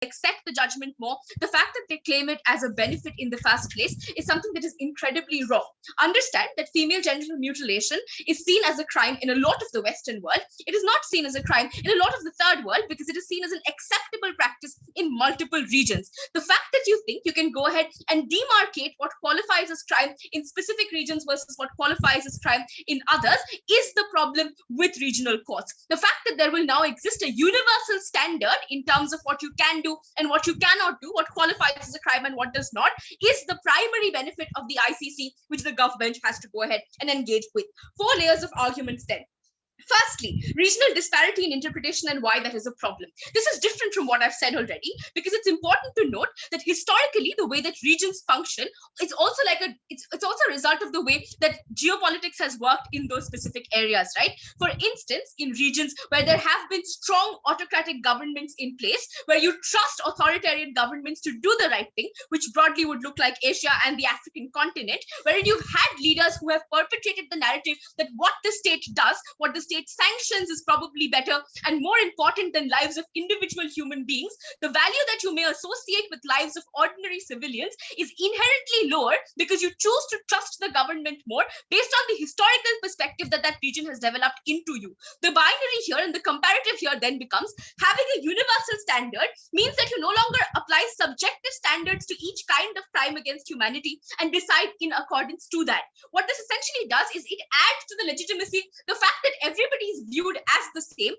accept the judgment more, the fact that they claim it as a benefit in the first place is something that is incredibly wrong. Understand that female genital mutilation is seen as a crime in a lot of the Western world. It is not seen as a crime in a lot of the third world because it is seen as an acceptable practice in multiple regions. The fact that you think you can go ahead and demarcate what qualifies as crime in specific regions versus what qualifies as crime in others is the problem with regional courts. The fact that there will now exist a universal standard in terms of what you can do and what you cannot do, what qualifies as a crime and what does not, is the primary benefit of the ICC, which the government has to go ahead and engage with. 4 layers of arguments then. Firstly, regional disparity in interpretation and why that is a problem. This is different from what I've said already, because it's important to note that historically the way that regions function is also it's also a result of the way that geopolitics has worked in those specific areas, right? For instance, in regions where there have been strong autocratic governments in place, where you trust authoritarian governments to do the right thing, which broadly would look like Asia and the African continent, wherein you've had leaders who have perpetrated the narrative that what the state does, what the state sanctions is probably better and more important than lives of individual human beings. The value that you may associate with lives of ordinary civilians is inherently lower because you choose to trust the government more based on the historical perspective that that region has developed into you. The binary here and the comparative here then becomes having a universal standard means that you no longer apply subjective standards to each kind of crime against humanity and decide in accordance to that. What this essentially does is it adds to the legitimacy, the fact that everybody is viewed as the same.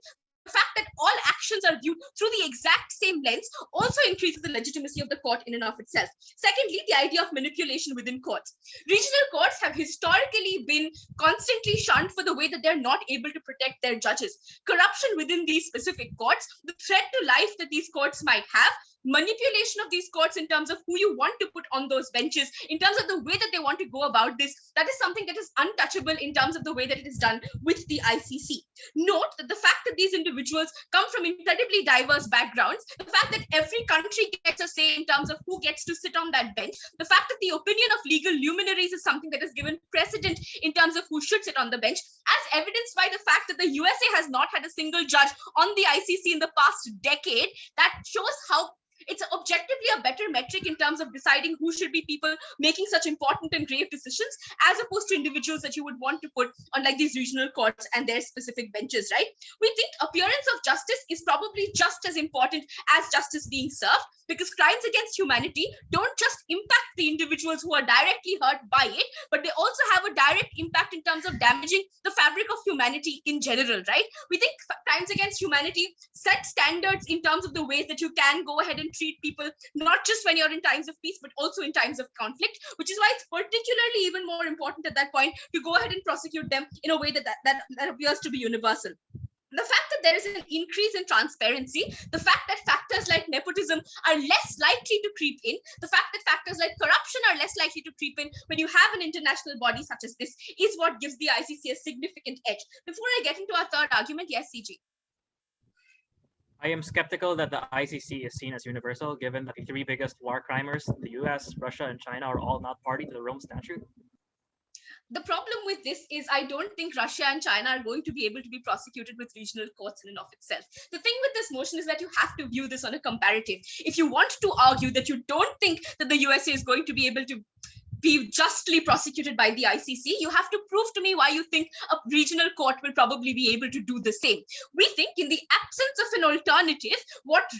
The fact that all actions are viewed through the exact same lens also increases the legitimacy of the court in and of itself. Secondly, the idea of manipulation within courts. Regional courts have historically been constantly shunned for the way that they're not able to protect their judges. Corruption within these specific courts, the threat to life that these courts might have, manipulation of these courts in terms of who you want to put on those benches, in terms of the way that they want to go about this, that is something that is untouchable in terms of the way that it is done with the ICC. Note that the fact that these individuals come from incredibly diverse backgrounds, the fact that every country gets a say in terms of who gets to sit on that bench, the fact that the opinion of legal luminaries is something that is given precedent in terms of who should sit on the bench, as evidenced by the fact that the USA has not had a single judge on the ICC in the past decade, that shows how it's objectively a better metric in terms of deciding who should be people making such important and grave decisions, as opposed to individuals that you would want to put on like these regional courts and their specific benches, right? We think appearance of justice is probably just as important as justice being served, because crimes against humanity don't just impact the individuals who are directly hurt by it, but they also have a direct impact in terms of damaging the fabric of humanity in general, right? We think crimes against humanity set standards in terms of the ways that you can go ahead and treat people, not just when you're in times of peace, but also in times of conflict, which is why it's particularly even more important at that point to go ahead and prosecute them in a way that appears to be universal. The fact that there is an increase in transparency, the fact that factors like nepotism are less likely to creep in, the fact that factors like corruption are less likely to creep in when you have an international body such as this, is what gives the ICC a significant edge. Before I get into our third argument, yes, CG. I am skeptical that the ICC is seen as universal, given that the 3 biggest war crimers, the US, Russia, and China, are all not party to the Rome Statute. The problem with this is I don't think Russia and China are going to be able to be prosecuted with regional courts in and of itself. The thing with this motion is that you have to view this on a comparative. If you want to argue that you don't think that the USA is going to be able to be justly prosecuted by the ICC, you have to prove to me why you think a regional court will probably be able to do the same. We think in the absence of an alternative, what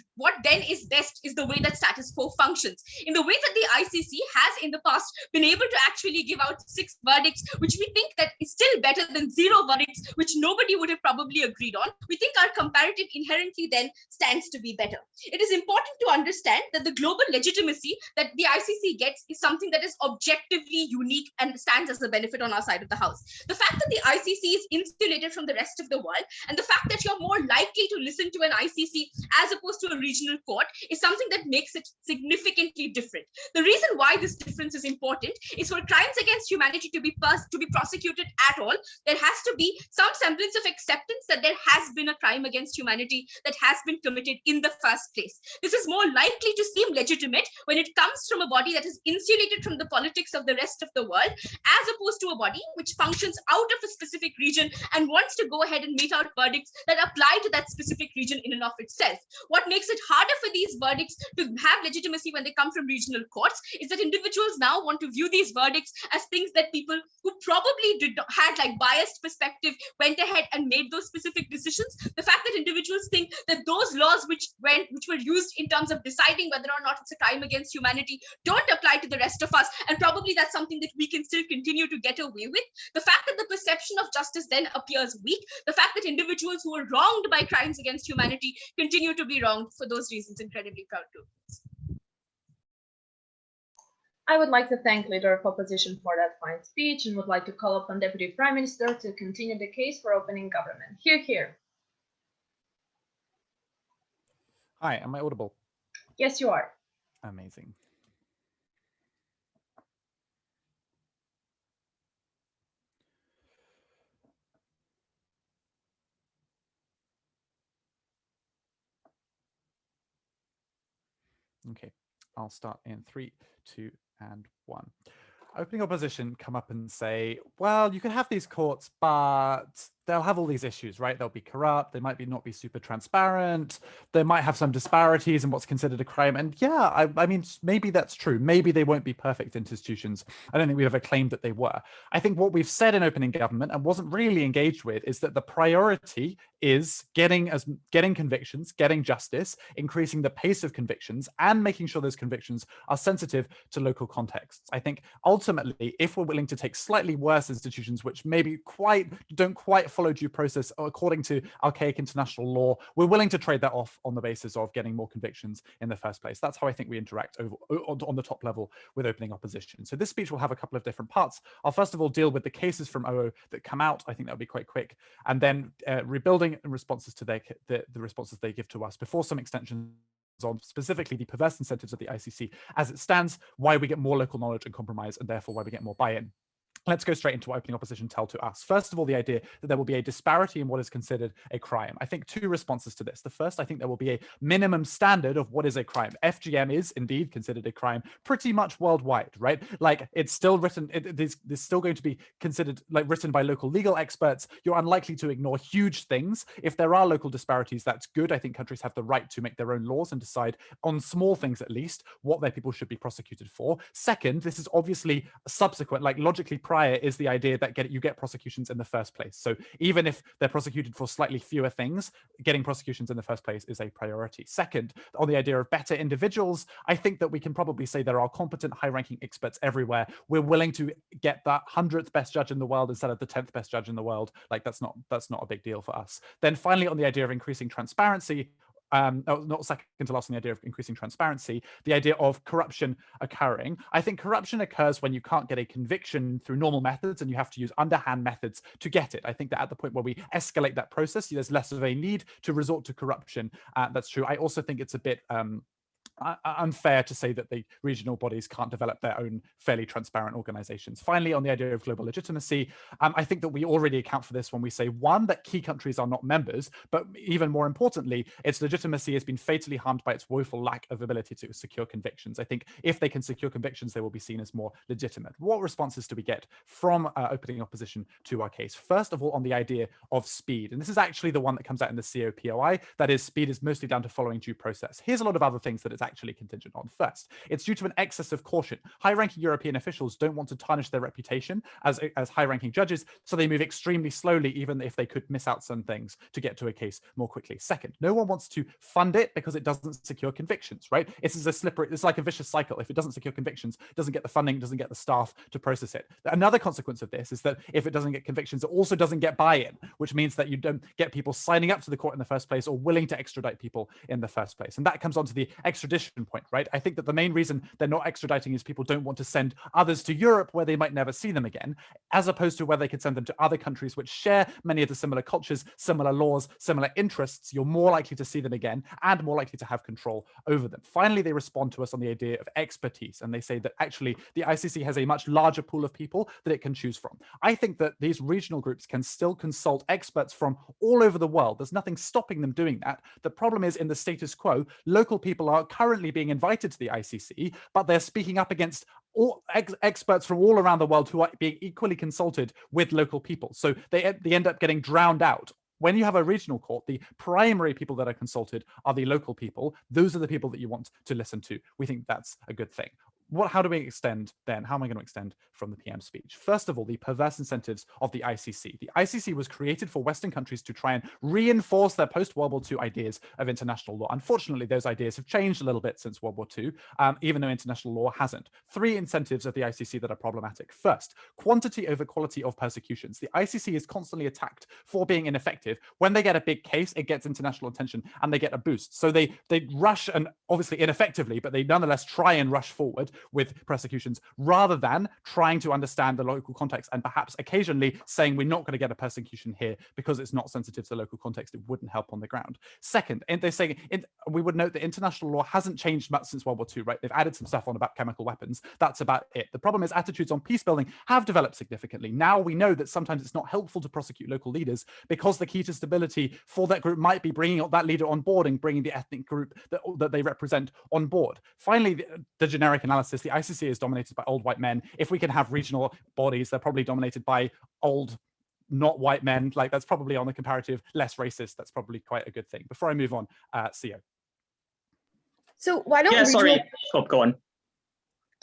then is best is the way that status quo functions. In the way that the ICC has in the past been able to actually give out 6 verdicts, which we think that is still better than 0 verdicts, which nobody would have probably agreed on, we think our comparative inherently then stands to be better. It is important to understand that the global legitimacy that the ICC gets is something that is objectively unique and stands as a benefit on our side of the house. The fact that the ICC is insulated from the rest of the world, and the fact that you're more likely to listen to an ICC as opposed to a regional court, is something that makes it significantly different. The reason why this difference is important is for crimes against humanity to be prosecuted at all, there has to be some semblance of acceptance that there has been a crime against humanity that has been committed in the first place. This is more likely to seem legitimate when it comes from a body that is insulated from the politics politics of the rest of the world, as opposed to a body which functions out of a specific region and wants to go ahead and mete out verdicts that apply to that specific region in and of itself. What makes it harder for these verdicts to have legitimacy when they come from regional courts is that individuals now want to view these verdicts as things that people who probably had like biased perspective went ahead and made those specific decisions. The fact that individuals think that those laws which were used in terms of deciding whether or not it's a crime against humanity don't apply to the rest of us, and probably that's something that we can still continue to get away with. The fact that the perception of justice then appears weak, the fact that individuals who are wronged by crimes against humanity continue to be wronged, for those reasons incredibly proud too. I would like to thank Leader of Opposition for that fine speech and would like to call upon Deputy Prime Minister to continue the case for opening government. Hear, hear. Hi, am I audible? Yes, you are. Amazing. Okay, I'll start in 3, 2, and 1. Opening opposition come up and say, well, you can have these courts, but they'll have all these issues, right? They'll be corrupt. They might not be super transparent. They might have some disparities in what's considered a crime. And yeah, I mean, maybe that's true. Maybe they won't be perfect institutions. I don't think we've ever claimed that they were. I think what we've said in opening government and wasn't really engaged with is that the priority is getting convictions, getting justice, increasing the pace of convictions, and making sure those convictions are sensitive to local contexts. I think ultimately, if we're willing to take slightly worse institutions, which maybe don't quite follow due process according to archaic international law, we're willing to trade that off on the basis of getting more convictions in the first place. That's how I think we interact on the top level with opening opposition. So this speech will have a couple of different parts. I'll first of all deal with the cases from OO that come out. I think that'll be quite quick, and then rebuilding in responses to the responses they give to us before some extensions on specifically the perverse incentives of the ICC as it stands, why we get more local knowledge and compromise, and therefore why we get more buy-in. Let's go straight into what opening opposition tell to us. First of all, the idea that there will be a disparity in what is considered a crime. I think 2 responses to this. The first, I think there will be a minimum standard of what is a crime. FGM is indeed considered a crime pretty much worldwide, right? Like it's still written, there's still going to be considered like written by local legal experts. You're unlikely to ignore huge things. If there are local disparities, that's good. I think countries have the right to make their own laws and decide on small things at least what their people should be prosecuted for. Second, this is obviously subsequent, like logically prior is the idea that you get prosecutions in the first place. So even if they're prosecuted for slightly fewer things, getting prosecutions in the first place is a priority. Second, on the idea of better individuals, I think that we can probably say there are competent, high-ranking experts everywhere. We're willing to get that 100th best judge in the world instead of the 10th best judge in the world. Like that's not a big deal for us. Then finally, on the idea of increasing transparency, not second to last on the idea of increasing transparency, the idea of corruption occurring. I think corruption occurs when you can't get a conviction through normal methods and you have to use underhand methods to get it. I think that at the point where we escalate that process, there's less of a need to resort to corruption. That's true. I also think it's a bit unfair to say that the regional bodies can't develop their own fairly transparent organizations. Finally, on the idea of global legitimacy, I think that we already account for this when we say, one, that key countries are not members, but even more importantly, its legitimacy has been fatally harmed by its woeful lack of ability to secure convictions. I think if they can secure convictions, they will be seen as more legitimate. What responses do we get from opening opposition to our case? First of all, on the idea of speed, and this is actually the one that comes out in the COPOI, that is, speed is mostly down to following due process. Here's a lot of other things that it's actually contingent on. First, it's due to an excess of caution. High-ranking European officials don't want to tarnish their reputation as high-ranking judges, so they move extremely slowly, even if they could miss out some things to get to a case more quickly. Second, no one wants to fund it because it doesn't secure convictions, right? It's like a vicious cycle. If it doesn't secure convictions, it doesn't get the funding, doesn't get the staff to process it. Another consequence of this is that if it doesn't get convictions, it also doesn't get buy-in, which means that you don't get people signing up to the court in the first place or willing to extradite people in the first place. And that comes on to the extradition point, right? I think that the main reason they're not extraditing is people don't want to send others to Europe where they might never see them again, as opposed to where they could send them to other countries which share many of the similar cultures, similar laws, similar interests. You're more likely to see them again and more likely to have control over them. Finally, they respond to us on the idea of expertise, and they say that actually the ICC has a much larger pool of people that it can choose from. I think that these regional groups can still consult experts from all over the world. There's nothing stopping them doing that. The problem is in the status quo, local people are currently being invited to the ICC, but they're speaking up against all experts from all around the world who are being equally consulted with local people. So they end up getting drowned out. When you have a regional court, the primary people that are consulted are the local people. Those are the people that you want to listen to. We think that's a good thing. How do we extend then? How am I going to extend from the PM speech? First of all, the perverse incentives of the ICC. The ICC was created for Western countries to try and reinforce their post-World War II ideas of international law. Unfortunately, those ideas have changed a little bit since World War II, even though international law hasn't. 3 incentives of the ICC that are problematic. First, quantity over quality of persecutions. The ICC is constantly attacked for being ineffective. When they get a big case, it gets international attention and they get a boost. So they rush, and obviously ineffectively, but they nonetheless try and rush forward with prosecutions rather than trying to understand the local context and perhaps occasionally saying we're not going to get a persecution here because it's not sensitive to the local context. It wouldn't help on the ground. Second, they're saying we would note that international law hasn't changed much since World War II, right? They've added some stuff on about chemical weapons. That's about it. The problem is attitudes on peace building have developed significantly. Now we know that sometimes it's not helpful to prosecute local leaders because the key to stability for that group might be bringing that leader on board and bringing the ethnic group that they represent on board. Finally, the generic analysis. The ICC is dominated by old white men. If we can have regional bodies, they're probably dominated by old, not white men. Like that's probably on the comparative less racist. That's probably quite a good thing. Before I move on, CEO. So why don't go on.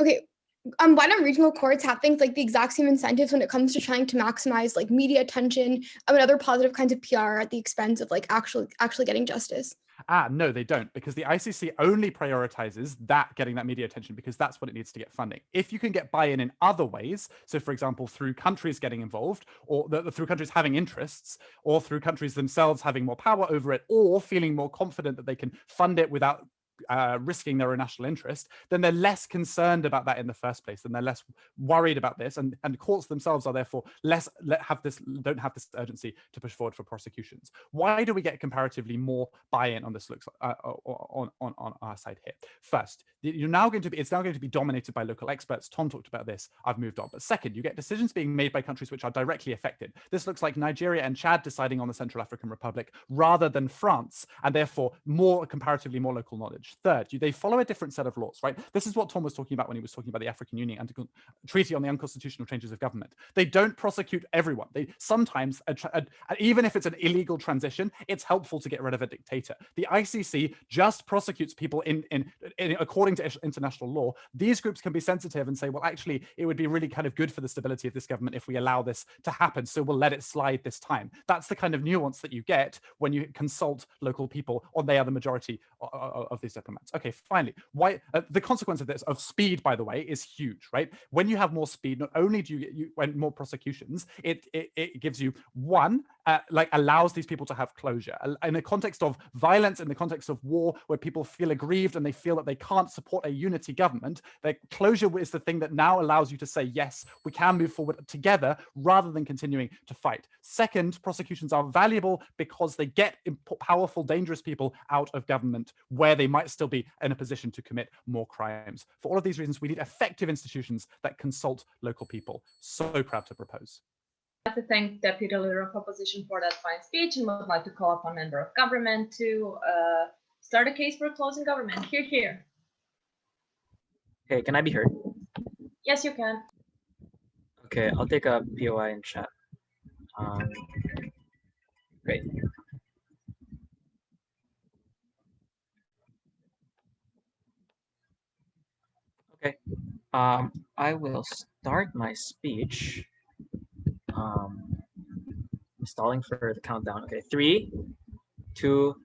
Okay. Why don't regional courts have things like the exact same incentives when it comes to trying to maximize like media attention and other positive kinds of PR at the expense of like actually getting justice? No, they don't, because the ICC only prioritizes getting that media attention because that's what it needs to get funding. If you can get buy-in in other ways, so for example, through countries getting involved, or through countries having interests, or through countries themselves having more power over it, or feeling more confident that they can fund it without risking their own national interest, then they're less concerned about that in the first place, and they're less worried about this, and courts themselves are therefore don't have this urgency to push forward for prosecutions. Why do we get comparatively more buy-in on this on our side here? First, it's now going to be dominated by local experts. Tom talked about this. I've moved on. But second, you get decisions being made by countries which are directly affected. This looks like Nigeria and Chad deciding on the Central African Republic rather than France, and therefore comparatively more local knowledge. Third, they follow a different set of laws, right? This is what Tom was talking about when he was talking about the African Union Treaty on the Unconstitutional Changes of Government. They don't prosecute everyone. They sometimes, even if it's an illegal transition, it's helpful to get rid of a dictator. The ICC just prosecutes people in according to international law. These groups can be sensitive and say, well, actually, it would be really kind of good for the stability of this government if we allow this to happen, so we'll let it slide this time. That's the kind of nuance that you get when you consult local people, or they are the majority of these diplomats. Okay, finally, why the consequence of this, of speed, by the way, is huge, right? When you have more speed, not only do you when more prosecutions, it gives you allows these people to have closure. In the context of violence, in the context of war, where people feel aggrieved and they feel that they can't support a unity government, their closure is the thing that now allows you to say, yes, we can move forward together rather than continuing to fight. Second, prosecutions are valuable because they get powerful, dangerous people out of government where they might still be in a position to commit more crimes. For all of these reasons, we need effective institutions that consult local people. So proud to propose. I'd like to thank Deputy Leader of Opposition for that fine speech, and would like to call upon Member of Government to start a case for closing government. Here. Hey, can I be heard? Yes, you can. Okay, I'll take a POI in chat. Great. Okay, I will start my speech. Stalling for the countdown. Okay, 3, 2,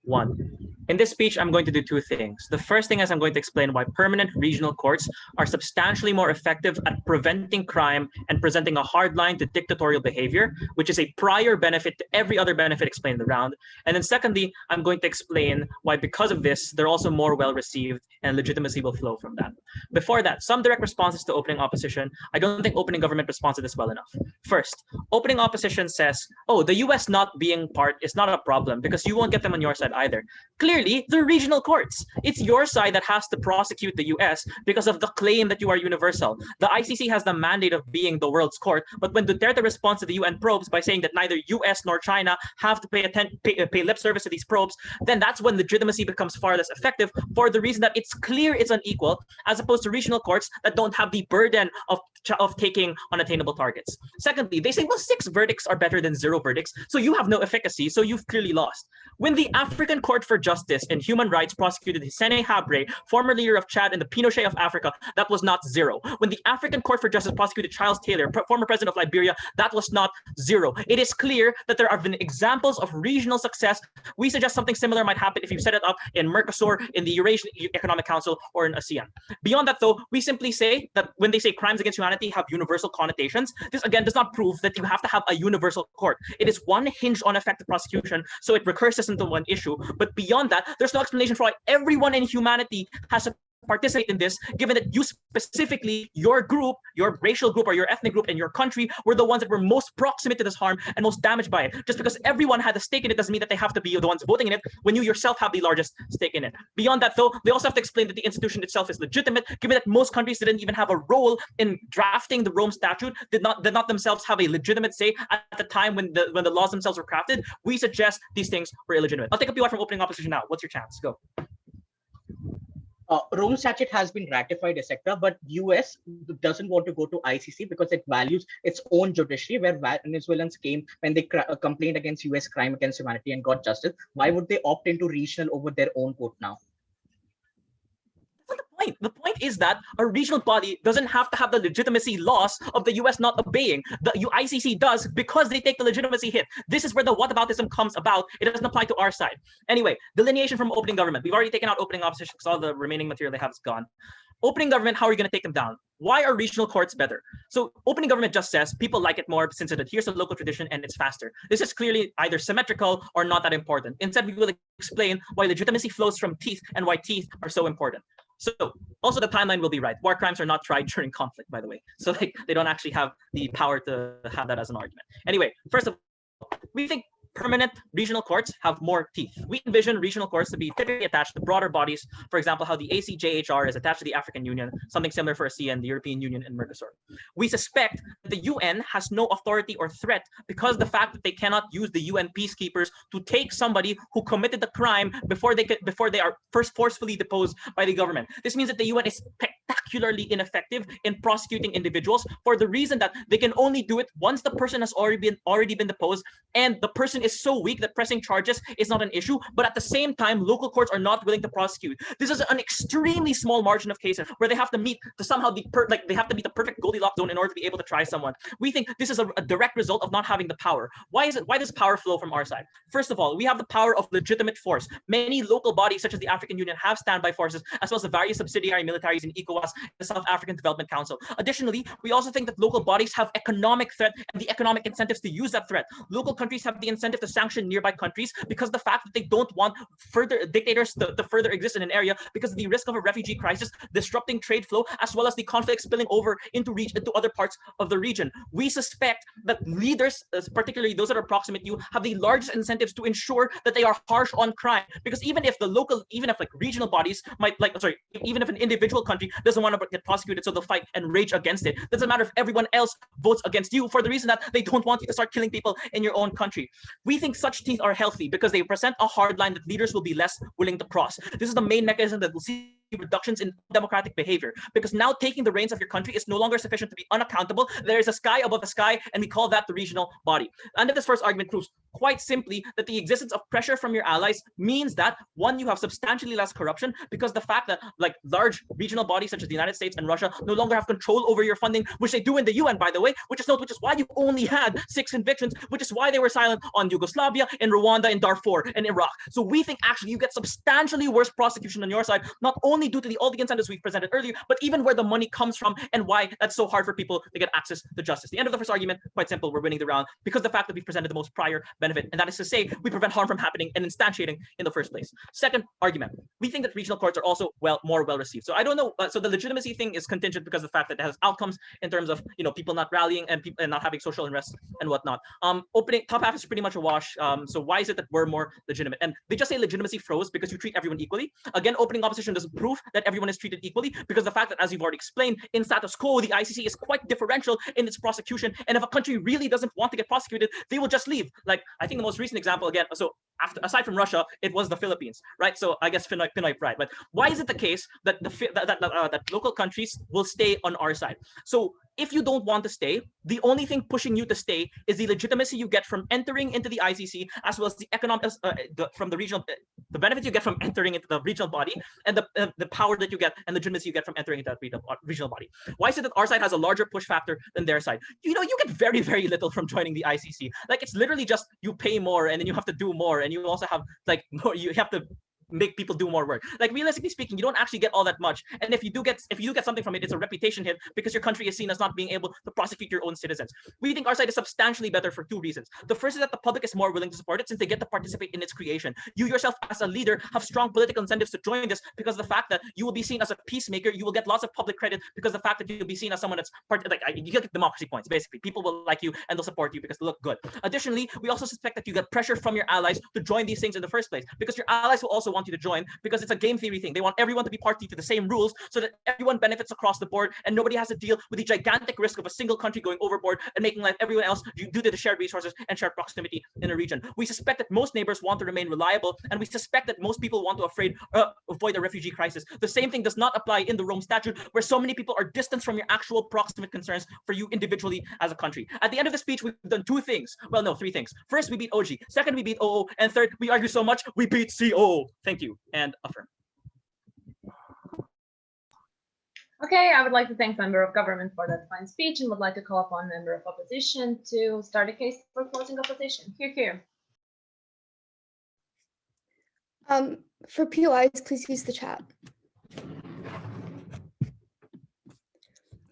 1. In this speech, I'm going to do two things. The first thing is I'm going to explain why permanent regional courts are substantially more effective at preventing crime and presenting a hard line to dictatorial behavior, which is a prior benefit to every other benefit explained around. And then secondly, I'm going to explain why because of this, they're also more well-received and legitimacy will flow from that. Before that, some direct responses to opening opposition. I don't think opening government responded to this well enough. First, opening opposition says, oh, the US not being part is not a problem because you won't get them on your side either. Clearly, clearly the regional courts. It's your side that has to prosecute the US because of the claim that you are universal. The ICC has the mandate of being the world's court, but when Duterte responds to the UN probes by saying that neither US nor China have to pay lip service to these probes, then that's when legitimacy becomes far less effective, for the reason that it's clear it's unequal, as opposed to regional courts that don't have the burden of taking unattainable targets. Secondly, they say, well, 6 verdicts are better than 0 verdicts, so you have no efficacy, so you've clearly lost. When the African Court for Justice and Human Rights prosecuted Hissène Habré, former leader of Chad and the Pinochet of Africa, that was not 0. When the African Court for Justice prosecuted Charles Taylor, former president of Liberia, that was not 0. It is clear that there have been examples of regional success. We suggest something similar might happen if you set it up in Mercosur, in the Eurasian Economic Council, or in ASEAN. Beyond that, though, we simply say that when they say crimes against humanity have universal connotations, this again does not prove that you have to have a universal court. It is one hinged on effective prosecution, so it recurses into one issue. But beyond that, there's no explanation for why everyone in humanity has to participate in this, given that you specifically, your group, your racial group or your ethnic group in your country were the ones that were most proximate to this harm and most damaged by it. Just because everyone had a stake in it doesn't mean that they have to be the ones voting in it when you yourself have the largest stake in it. Beyond that, though, they also have to explain that the institution itself is legitimate, given that most countries didn't even have a role in drafting the Rome Statute, did not themselves have a legitimate say at the time when the laws themselves were crafted. We suggest these things were illegitimate. I'll take a PY from opening opposition now. What's your chance? Go. Rome Statute has been ratified, etc., but US doesn't want to go to ICC because it values its own judiciary, where Venezuelans came when they complained against US crime against humanity and got justice. Why would they opt into regional over their own court now? The point is that a regional body doesn't have to have the legitimacy loss of the US not obeying. The ICC does, because they take the legitimacy hit. This is where the whataboutism comes about. It doesn't apply to our side. Anyway, delineation from opening government. We've already taken out opening opposition because all the remaining material they have is gone. Opening government, how are you going to take them down? Why are regional courts better? So opening government just says people like it more since it adheres to local tradition and it's faster. This is clearly either symmetrical or not that important. Instead, we will explain why legitimacy flows from teeth and why teeth are so important. So also the timeline will be right. War crimes are not tried during conflict, by the way. So they don't actually have the power to have that as an argument. Anyway, first of all, we think permanent regional courts have more teeth. We envision regional courts to be typically attached to broader bodies. For example, how the ACJHR is attached to the African Union, something similar for ASEAN, the European Union, and Mercosur. We suspect that the UN has no authority or threat because the fact that they cannot use the UN peacekeepers to take somebody who committed the crime before they are first forcefully deposed by the government. This means that the UN is spectacularly ineffective in prosecuting individuals for the reason that they can only do it once the person has already been deposed and the person is so weak that pressing charges is not an issue, but at the same time, local courts are not willing to prosecute. This is an extremely small margin of cases where they have to meet they have to meet the perfect Goldilocks zone in order to be able to try someone. We think this is a direct result of not having the power. Why does power flow from our side? First of all, we have the power of legitimate force. Many local bodies, such as the African Union, have standby forces, as well as the various subsidiary militaries in ECOWAS, the South African Development Council. Additionally, we also think that local bodies have economic threat and the economic incentives to use that threat. Local countries have the incentive to sanction nearby countries because the fact that they don't want further dictators to further exist in an area because of the risk of a refugee crisis disrupting trade flow, as well as the conflict spilling over into other parts of the region. We suspect that leaders, particularly those that are proximate to you, have the largest incentives to ensure that they are harsh on crime, because even if regional bodies even if an individual country doesn't want to get prosecuted, so they'll fight and rage against it. Doesn't matter if everyone else votes against you for the reason that they don't want you to start killing people in your own country. We think such teeth are healthy because they present a hard line that leaders will be less willing to cross. This is the main mechanism that will see reductions in democratic behavior, because now taking the reins of your country is no longer sufficient to be unaccountable. There is a sky above the sky, and we call that the regional body. And this first argument proves quite simply that the existence of pressure from your allies means that, one, you have substantially less corruption, because the fact that large regional bodies such as the United States and Russia no longer have control over your funding, which they do in the UN, by the way, which is why you only had 6 convictions, which is why they were silent on Yugoslavia, in Rwanda, in Darfur, and Iraq. So we think actually you get substantially worse prosecution on your side, not only due to all the incentives we've presented earlier, but even where the money comes from and why that's so hard for people to get access to justice. The end of the first argument, quite simple, we're winning the round because the fact that we've presented the most prior, benefit, and that is to say, we prevent harm from happening and instantiating in the first place. Second argument, we think that regional courts are also more well received. So I don't know. So the legitimacy thing is contingent because of the fact that it has outcomes in terms of people not rallying and people and not having social unrest and whatnot. Opening top half is pretty much a wash. So why is it that we're more legitimate? And they just say legitimacy froze because you treat everyone equally. Again, opening opposition doesn't prove that everyone is treated equally, because the fact that, as you've already explained, in status quo, the ICC is quite differential in its prosecution. And if a country really doesn't want to get prosecuted, they will just leave. Like, I think the most recent example, again, so aside from Russia, it was the Philippines, right? So I guess Pinoy pride. But why is it the case that that local countries will stay on our side? So if you don't want to stay, the only thing pushing you to stay is the legitimacy you get from entering into the ICC, as well as the economics from the regional, the benefits you get from entering into the regional body, and the power that you get and legitimacy you get from entering into that regional body. Why is it that our side has a larger push factor than their side? You get very, very little from joining the ICC. Like, it's literally just you pay more and then you have to do more, and you also have like more, you have to make people do more work. Like, realistically speaking, you don't actually get all that much. And if you do get something from it, it's a reputation hit, because your country is seen as not being able to prosecute your own citizens. We think our side is substantially better for two reasons. The first is that the public is more willing to support it, since they get to participate in its creation. You yourself, as a leader, have strong political incentives to join this, because of the fact that you will be seen as a peacemaker. You will get lots of public credit because of the fact that you'll be seen as someone that's you get democracy points. Basically, people will like you and they'll support you because they look good. Additionally, we also suspect that you get pressure from your allies to join these things in the first place, because your allies will also want you to join, because it's a game theory thing. They want everyone to be party to the same rules, so that everyone benefits across the board and nobody has to deal with the gigantic risk of a single country going overboard and making life everyone else due to the shared resources and shared proximity in a region. We suspect that most neighbors want to remain reliable, and we suspect that most people want to avoid a refugee crisis. The same thing does not apply in the Rome Statute, where so many people are distanced from your actual proximate concerns for you individually as a country. At the end of the speech, we've done two things. Well, no, three things. First, we beat OG. Second, we beat OO. And third, we argue so much, we beat CO. Thank you. And affirm. Okay, I would like to thank member of government for that fine speech, and would like to call upon member of opposition to start a case for closing opposition. Here. For POIs, please use the chat.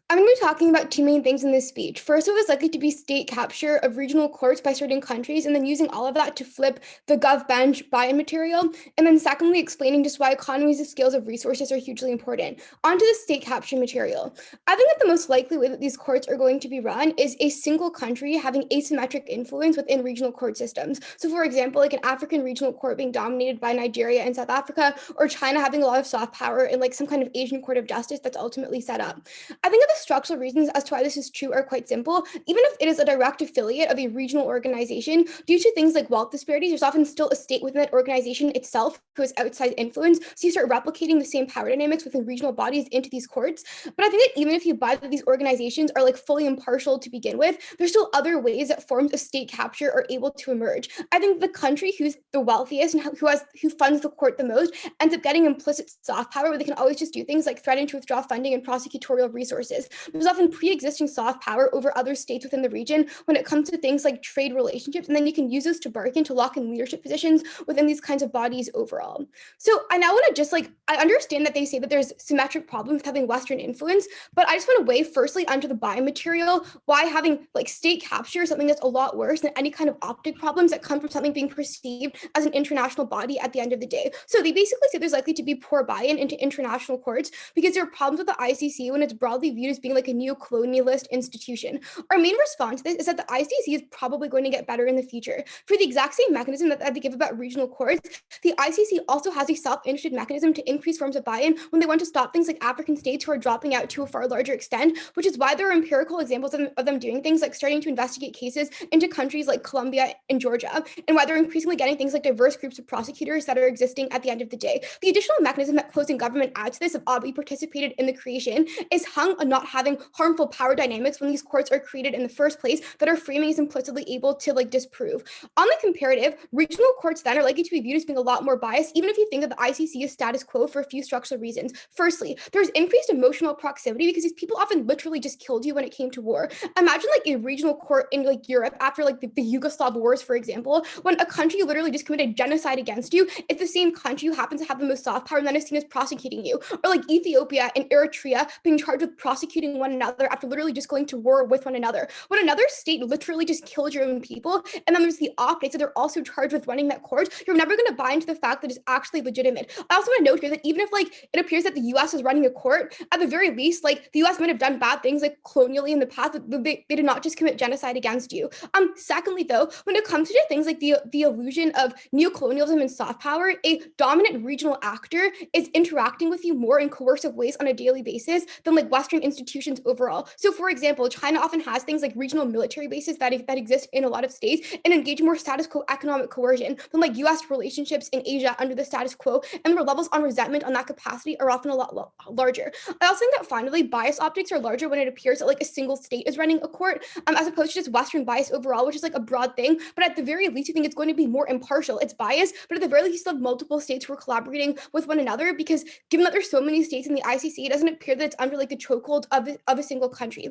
I'm going to be talking about two main things in this speech. First, it was likely to be state capture of regional courts by certain countries, and then using all of that to flip the gov bench buy-in material. And then secondly, explaining just why economies of scales of resources are hugely important. Onto the state capture material. I think that the most likely way that these courts are going to be run is a single country having asymmetric influence within regional court systems. So for example, like an African regional court being dominated by Nigeria and South Africa, or China having a lot of soft power in like some kind of Asian court of justice that's ultimately set up. I think that the structural reasons as to why this is true are quite simple. Even if it is a direct affiliate of a regional organization, due to things like wealth disparities, there's often still a state within that organization itself who has outside influence. So you start replicating the same power dynamics within regional bodies into these courts. But I think that even if you buy that these organizations are like fully impartial to begin with, there's still other ways that forms of state capture are able to emerge. I think the country who's the wealthiest and who funds the court the most ends up getting implicit soft power, where they can always just do things like threaten to withdraw funding and prosecutorial resources. There's often pre-existing soft power over other states within the region when it comes to things like trade relationships, and then you can use those to bargain to lock in leadership positions within these kinds of bodies overall. So I now want to just I understand that they say that there's symmetric problems with having Western influence, but I just want to weigh firstly under the buy material why having like state capture is something that's a lot worse than any kind of optic problems that come from something being perceived as an international body at the end of the day. So they basically say there's likely to be poor buy-in into international courts because there are problems with the ICC when it's broadly viewed as being like a neo-colonialist institution. Our main response to this is that the ICC is probably going to get better in the future. For the exact same mechanism that they give about regional courts, the ICC also has a self-interested mechanism to increase forms of buy-in when they want to stop things like African states who are dropping out to a far larger extent, which is why there are empirical examples of them doing things like starting to investigate cases into countries like Colombia and Georgia, and why they're increasingly getting things like diverse groups of prosecutors that are existing at the end of the day. The additional mechanism that closing government adds to this, of OBI participated in the creation, is hung on not having harmful power dynamics when these courts are created in the first place that our framing is implicitly able to disprove. On the comparative, regional courts then are likely to be viewed as being a lot more biased, even if you think that the ICC is status quo for a few structural reasons. Firstly, there's increased emotional proximity because these people often literally just killed you when it came to war. Imagine a regional court in Europe after the Yugoslav wars, for example, when a country literally just committed genocide against you, it's the same country who happens to have the most soft power and then is seen as prosecuting you. Or Ethiopia and Eritrea being charged with prosecuting one another after literally just going to war with one another. When another state literally just killed your own people, and then there's the optics that they're also charged with running that court, you're never going to buy into the fact that it's actually legitimate. I also want to note here that even if like it appears that the US is running a court, at the very least, like the US might have done bad things like colonially in the past, but they did not just commit genocide against you. Secondly, though, when it comes to things like the illusion of neocolonialism and soft power, a dominant regional actor is interacting with you more in coercive ways on a daily basis than like Western institutions overall. So for example, China often has things like regional military bases that exist in a lot of states and engage in more status quo economic coercion than like US relationships in Asia under the status quo, and their levels on resentment on that capacity are often a lot larger. I also think that finally bias optics are larger when it appears that like a single state is running a court, as opposed to just Western bias overall, which is like a broad thing, but at the very least, I think it's going to be more impartial. It's biased, but at the very least, you still have multiple states who are collaborating with one another, because given that there's so many states in the ICC, it doesn't appear that it's under like the chokehold of a single country.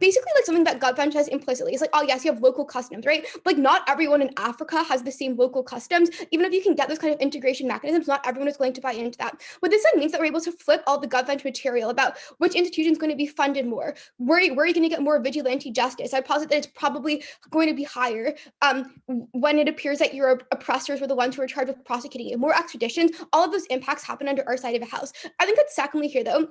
Basically like something that GovBench has implicitly is like, oh yes, you have local customs, right? Like not everyone in Africa has the same local customs. Even if you can get those kind of integration mechanisms, not everyone is going to buy into that. What this then means that we're able to flip all the GovBench material about which institution is going to be funded more, where are you going to get more vigilante justice. I posit that it's probably going to be higher when it appears that your oppressors were the ones who are charged with prosecuting you. More extraditions, all of those impacts happen under our side of the house. I think that secondly here though,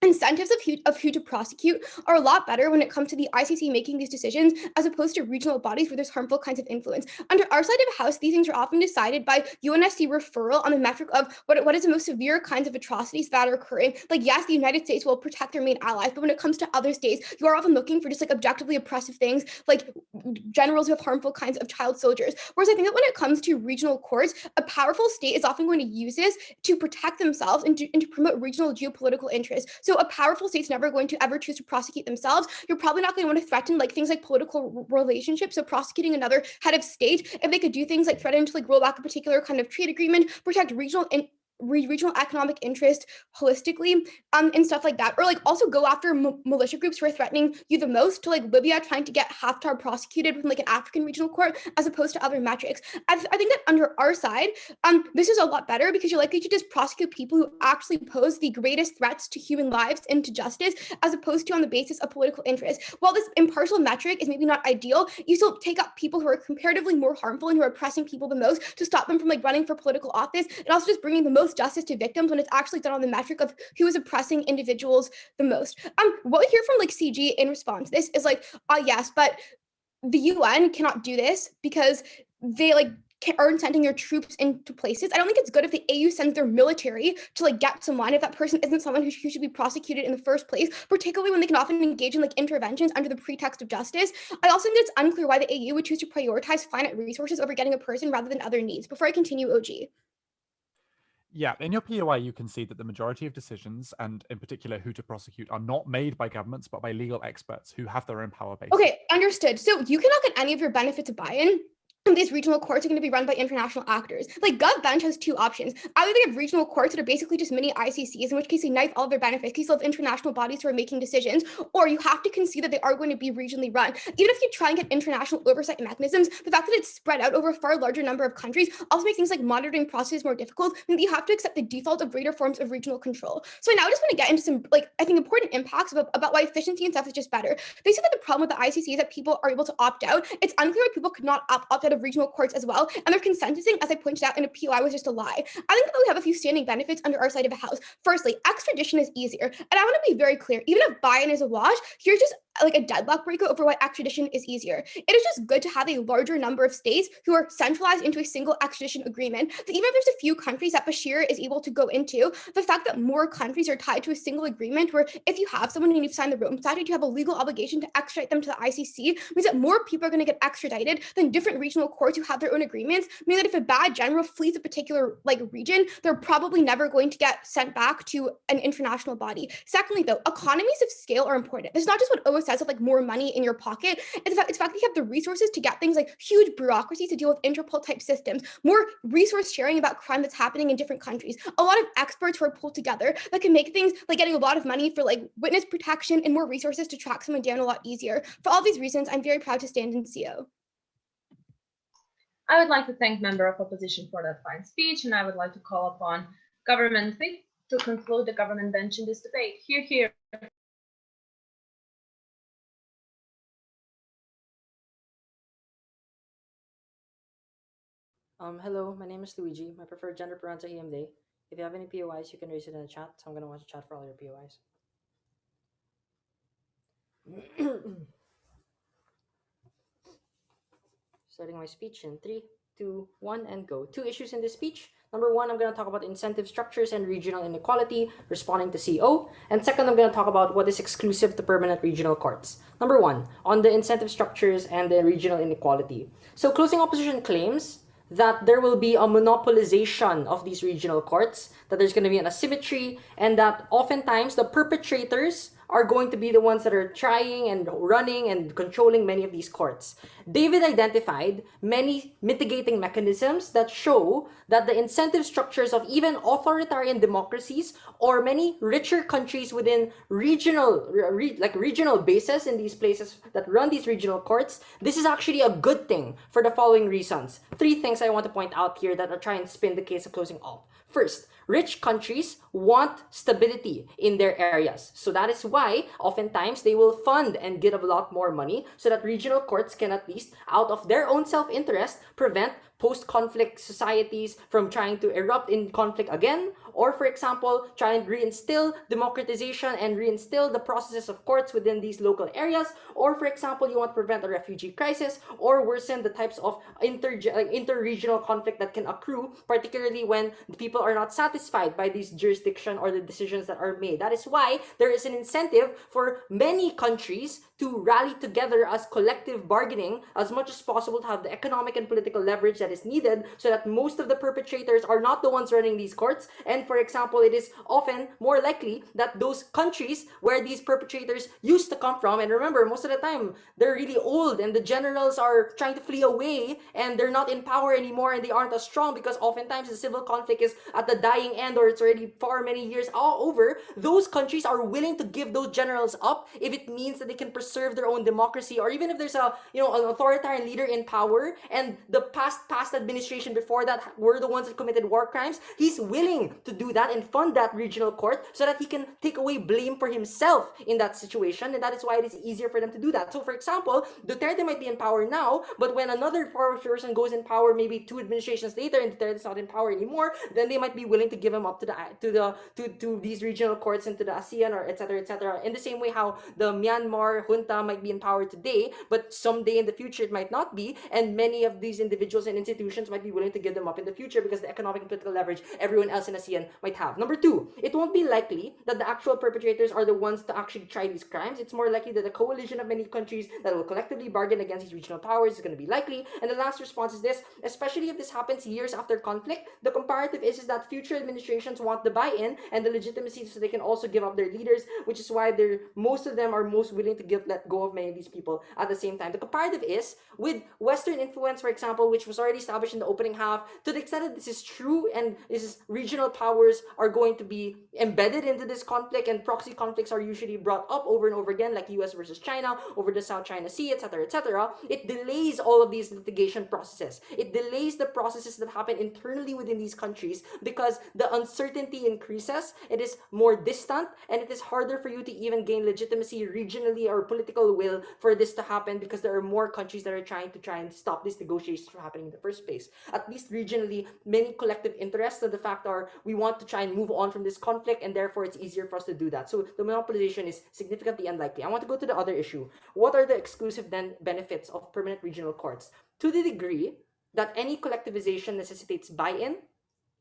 incentives of who to prosecute are a lot better when it comes to the ICC making these decisions as opposed to regional bodies where there's harmful kinds of influence. Under our side of the house, these things are often decided by UNSC referral on the metric of what is the most severe kinds of atrocities that are occurring. Like yes, the United States will protect their main allies, but when it comes to other states, you are often looking for just like objectively oppressive things like generals who have harmful kinds of child soldiers. Whereas I think that when it comes to regional courts, a powerful state is often going to use this to protect themselves and to promote regional geopolitical interests. So a powerful state's never going to ever choose to prosecute themselves. You're probably not going to want to threaten like things like political relationships. So prosecuting another head of state, if they could do things like threaten to like roll back a particular kind of trade agreement, protect regional economic interest holistically, and stuff like that, or like also go after militia groups who are threatening you the most, to like Libya trying to get Haftar prosecuted with like an African regional court as opposed to other metrics. I think that under our side, this is a lot better because you're likely to just prosecute people who actually pose the greatest threats to human lives and to justice, as opposed to on the basis of political interest. While this impartial metric is maybe not ideal, you still take up people who are comparatively more harmful and who are oppressing people the most to stop them from like running for political office, and also just bringing the most justice to victims when it's actually done on the metric of who is oppressing individuals the most. What we hear from like CG in response to this is like, yes, but the UN cannot do this because they like aren't sending their troops into places. I don't think it's good if the AU sends their military to like get someone if that person isn't someone who should be prosecuted in the first place, particularly when they can often engage in like interventions under the pretext of justice. I also think that it's unclear why the AU would choose to prioritize finite resources over getting a person rather than other needs. Before I continue, OG. Yeah, in your POI, you can see that the majority of decisions, and in particular who to prosecute, are not made by governments, but by legal experts who have their own power base. Okay, understood. So you cannot get any of your benefits of buy-in. These regional courts are going to be run by international actors. Like GovBench has two options. Either they have regional courts that are basically just mini ICCs, in which case they knife all of their benefits, because you still have international bodies who are making decisions, or you have to concede that they are going to be regionally run. Even if you try and get international oversight mechanisms, the fact that it's spread out over a far larger number of countries also makes things like monitoring processes more difficult, and you have to accept the default of greater forms of regional control. So I now just want to get into some, like, I think important impacts about why efficiency and stuff is just better. They say that the problem with the ICC is that people are able to opt out. It's unclear why people could not opt out of regional courts as well, and their consensusing, as I pointed out in a POI, was just a lie. I think that we have a few standing benefits under our side of the house. Firstly, extradition is easier, and I want to be very clear, even if buy-in is a wash, here's just like a deadlock breaker over why extradition is easier. It is just good to have a larger number of states who are centralized into a single extradition agreement. That even if there's a few countries that Bashir is able to go into, the fact that more countries are tied to a single agreement, where if you have someone and you've signed the Rome Statute, you have a legal obligation to extradite them to the ICC, means that more people are going to get extradited than different regional courts who have their own agreements, meaning that if a bad general flees a particular like region, they're probably never going to get sent back to an international body. Secondly, though, economies of scale are important. It's not just what OS says of like more money in your pocket. It's the fact that you have the resources to get things like huge bureaucracy to deal with Interpol type systems, more resource sharing about crime that's happening in different countries, a lot of experts who are pulled together that can make things like getting a lot of money for like witness protection and more resources to track someone down a lot easier. For all these reasons, I'm very proud to stand in CO. I would like to thank member of opposition for that fine speech, and I would like to call upon government to conclude the government bench in this debate. Hear, hear. Hello, my name is Luigi. My preferred gender pronouns are he, him, they. If you have any POIs, you can raise it in the chat. So I'm going to watch the chat for all your POIs. Starting my speech in 3, 2, 1, and go. 2 issues in this speech. Number 1, I'm going to talk about incentive structures and regional inequality, responding to CO. And second, I'm going to talk about what is exclusive to permanent regional courts. Number 1, on the incentive structures and the regional inequality. So closing opposition claims that there will be a monopolization of these regional courts, that there's going to be an asymmetry, and that oftentimes the perpetrators are going to be the ones that are trying and running and controlling many of these courts. David identified many mitigating mechanisms that show that the incentive structures of even authoritarian democracies or many richer countries within regional bases in these places that run these regional courts, this is actually a good thing for the following reasons. 3 things I want to point out here that are trying to spin the case of closing op. First, rich countries want stability in their areas. So that is why oftentimes they will fund and give a lot more money so that regional courts can at least, out of their own self-interest, prevent post-conflict societies from trying to erupt in conflict again, or for example, try and reinstill democratization and reinstill the processes of courts within these local areas, or for example, you want to prevent a refugee crisis or worsen the types of inter-regional conflict that can accrue, particularly when the people are not satisfied by these jurisdiction or the decisions that are made. That is why there is an incentive for many countries to rally together as collective bargaining as much as possible to have the economic and political leverage that is needed so that most of the perpetrators are not the ones running these courts. And for example, it is often more likely that those countries where these perpetrators used to come from, and remember, most of the time, they're really old and the generals are trying to flee away and they're not in power anymore and they aren't as strong because oftentimes the civil conflict is at the dying end or it's already far many years all over. Those countries are willing to give those generals up if it means that they can preserve their own democracy, or even if there's an authoritarian leader in power and the past administration before that were the ones that committed war crimes, he's willing to do that and fund that regional court so that he can take away blame for himself in that situation, and that is why it is easier for them to do that. So for example, Duterte might be in power now, but when another person goes in power maybe 2 administrations later and Duterte is not in power anymore, then they might be willing to give him up to these regional courts and to the ASEAN or etc. In the same way how the Myanmar junta might be in power today, but someday in the future it might not be, and many of these individuals and institutions might be willing to give them up in the future because the economic and political leverage everyone else in ASEAN might have. Number 2, it won't be likely that the actual perpetrators are the ones to actually try these crimes. It's more likely that a coalition of many countries that will collectively bargain against these regional powers is going to be likely. And the last response is this: especially if this happens years after conflict, the comparative is that future administrations want the buy-in and the legitimacy so they can also give up their leaders, which is why most of them are most willing to let go of many of these people at the same time. The comparative is with Western influence, for example, which was already established in the opening half, to the extent that this is true and regional powers are going to be embedded into this conflict, and proxy conflicts are usually brought up over and over again, like US versus China over the South China Sea, etc. It delays all of these litigation processes. It delays the processes that happen internally within these countries because the uncertainty increases, it is more distant, and it is harder for you to even gain legitimacy regionally or political will for this to happen because there are more countries that are trying to stop these negotiations from happening in the first place. At least regionally, many collective interests of the fact are we want to try and move on from this conflict, and therefore it's easier for us to do that. So the monopolization is significantly unlikely. I want to go to the other issue. What are the exclusive benefits of permanent regional courts? To the degree that any collectivization necessitates buy-in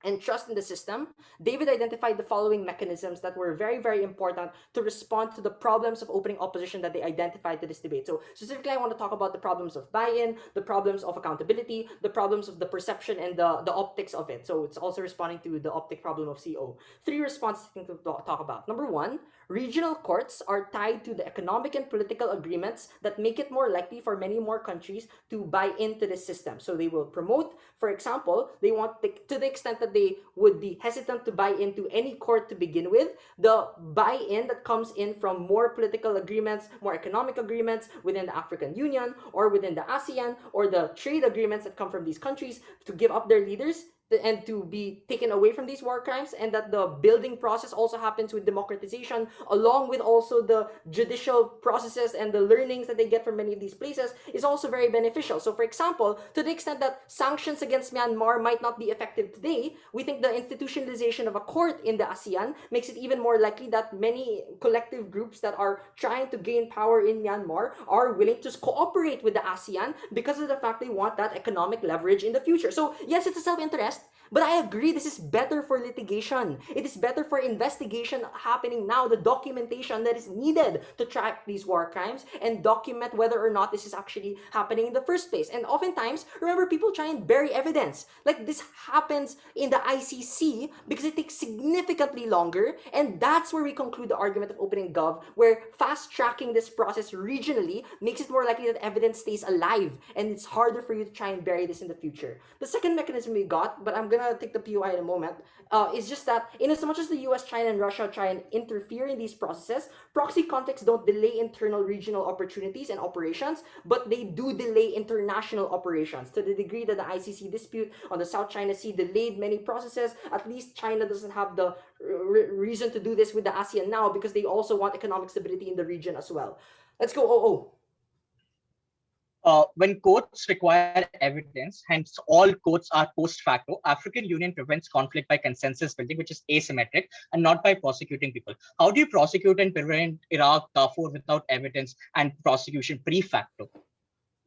and trust in the system, David identified the following mechanisms that were very, very important to respond to the problems of opening opposition that they identified to this debate. So specifically, I want to talk about the problems of buy-in, the problems of accountability, the problems of the perception and the optics of it. So it's also responding to the optic problem of CO. 3 responses to talk about. Number 1, regional courts are tied to the economic and political agreements that make it more likely for many more countries to buy into this system. So they will promote, for example, they want to the extent that they would be hesitant to buy into any court to begin with, the buy-in that comes in from more political agreements, more economic agreements within the African Union or within the ASEAN, or the trade agreements that come from these countries to give up their leaders, and to be taken away from these war crimes, and that the building process also happens with democratization, along with also the judicial processes and the learnings that they get from many of these places, is also very beneficial. So for example, to the extent that sanctions against Myanmar might not be effective today, we think the institutionalization of a court in the ASEAN makes it even more likely that many collective groups that are trying to gain power in Myanmar are willing to cooperate with the ASEAN because of the fact they want that economic leverage in the future. So yes, it's a self-interest, but I agree this is better for litigation. It is better for investigation happening now, the documentation that is needed to track these war crimes and document whether or not this is actually happening in the first place. And oftentimes, remember, people try and bury evidence. Like this happens in the ICC because it takes significantly longer, and that's where we conclude the argument of opening gov, where fast-tracking this process regionally makes it more likely that evidence stays alive, and it's harder for you to try and bury this in the future. The second mechanism we got, but I'm gonna take the POI in a moment, is just that in as much as the US, China, and Russia try and interfere in these processes, proxy conflicts don't delay internal regional opportunities and operations, but they do delay international operations. To the degree that the ICC dispute on the South China Sea delayed many processes, at least China doesn't have the reason to do this with the ASEAN now, because they also want economic stability in the region as well. Let's go, OO. When courts require evidence, hence all courts are post facto, African Union prevents conflict by consensus building, which is asymmetric, and not by prosecuting people. How do you prosecute and prevent Iraq, Darfur without evidence and prosecution pre facto?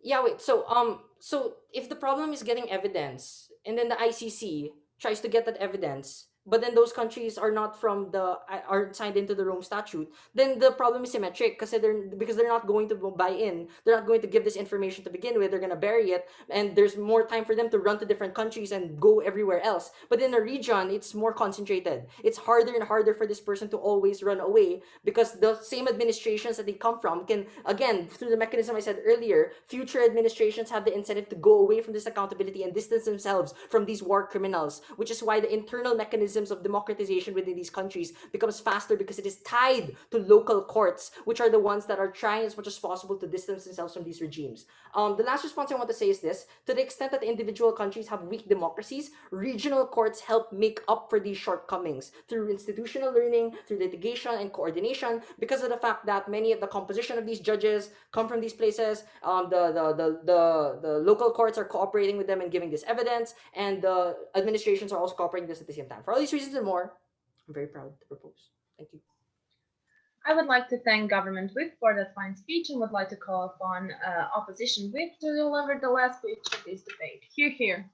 Yeah, wait. So if the problem is getting evidence, and then the ICC tries to get that evidence, but then those countries are not are signed into the Rome Statute, then the problem is symmetric because they're not going to buy in. They're not going to give this information to begin with. They're going to bury it, and there's more time for them to run to different countries and go everywhere else. But in a region, it's more concentrated. It's harder and harder for this person to always run away, because the same administrations that they come from can, again, through the mechanism I said earlier, future administrations have the incentive to go away from this accountability and distance themselves from these war criminals, which is why the internal mechanism of democratization within these countries becomes faster, because it is tied to local courts, which are the ones that are trying as much as possible to distance themselves from these regimes. The last response I want to say is this: to the extent that individual countries have weak democracies, regional courts help make up for these shortcomings through institutional learning, through litigation and coordination, because of the fact that many of the composition of these judges come from these places. The local courts are cooperating with them and giving this evidence, and the administrations are also cooperating this at the same time. For all these reasons and more, I'm very proud to propose. Thank you. I would like to thank Government Whip for that fine speech, and would like to call upon Opposition Whip to deliver the last speech of this debate. Hear, hear.